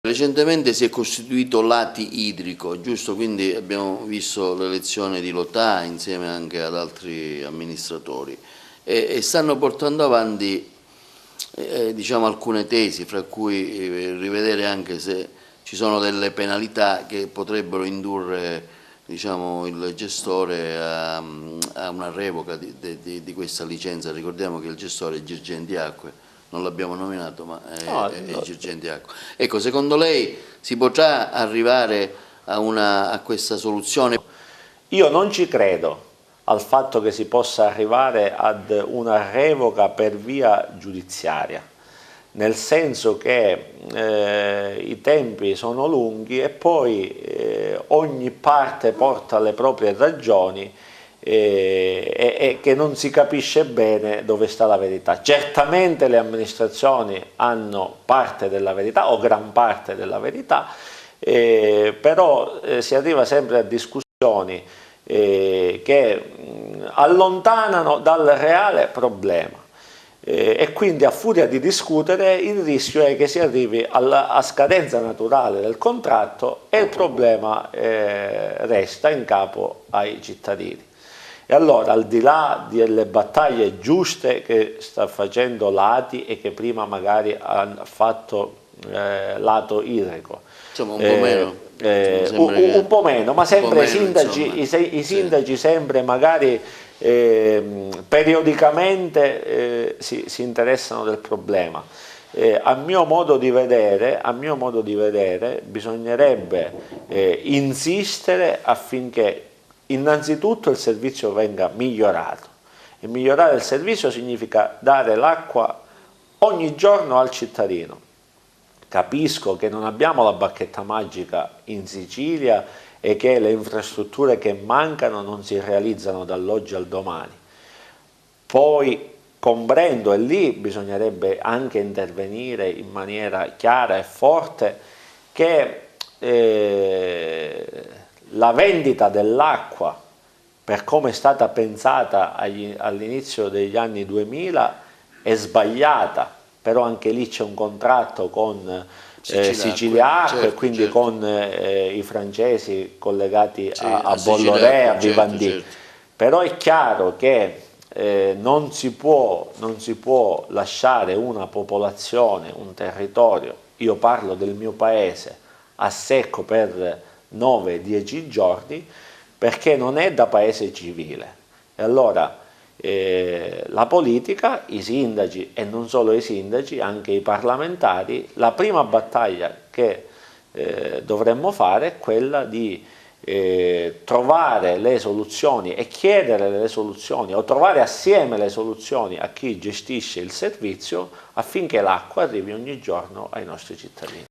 Recentemente si è costituito l'ATI idrico, giusto? Quindi abbiamo visto l'elezione di Lotà insieme anche ad altri amministratori e stanno portando avanti diciamo alcune tesi, fra cui rivedere anche se ci sono delle penalità che potrebbero indurre diciamo, il gestore a una revoca di questa licenza. Ricordiamo che il gestore è Girgenti Acque, non l'abbiamo nominato, ma è Girgenti Acque. Ecco, secondo lei si potrà arrivare a questa soluzione? Io non ci credo al fatto che si possa arrivare ad una revoca per via giudiziaria, nel senso che i tempi sono lunghi e poi ogni parte porta le proprie ragioni e che non si capisce bene dove sta la verità. Certamente le amministrazioni hanno parte della verità o gran parte della verità, però si arriva sempre a discussioni che allontanano dal reale problema. E quindi a furia di discutere il rischio è che si arrivi a scadenza naturale del contratto e il problema resta in capo ai cittadini. E allora, al di là delle battaglie giuste che sta facendo l'ATI e che prima magari ha fatto lato idrico, insomma un po' meno, un po' meno, ma sempre i sindaci sempre magari periodicamente si interessano del problema. A mio modo di vedere, bisognerebbe insistere affinché innanzitutto il servizio venga migliorato, e migliorare il servizio significa dare l'acqua ogni giorno al cittadino. Capisco che non abbiamo la bacchetta magica in Sicilia e che le infrastrutture che mancano non si realizzano dall'oggi al domani. Poi comprendo, e lì bisognerebbe anche intervenire in maniera chiara e forte, che la vendita dell'acqua, per come è stata pensata all'inizio degli anni 2000, è sbagliata, però anche lì c'è un contratto con Sicilia Acque, certo, quindi certo, con i francesi collegati a Bolloré, a Vivendi. Certo, certo. Però è chiaro che non si può lasciare una popolazione, un territorio, io parlo del mio paese, a secco per 9-10 giorni, perché non è da paese civile. E allora la politica, i sindaci e non solo i sindaci, anche i parlamentari, la prima battaglia che dovremmo fare è quella di trovare le soluzioni e chiedere le soluzioni o trovare assieme le soluzioni a chi gestisce il servizio affinché l'acqua arrivi ogni giorno ai nostri cittadini.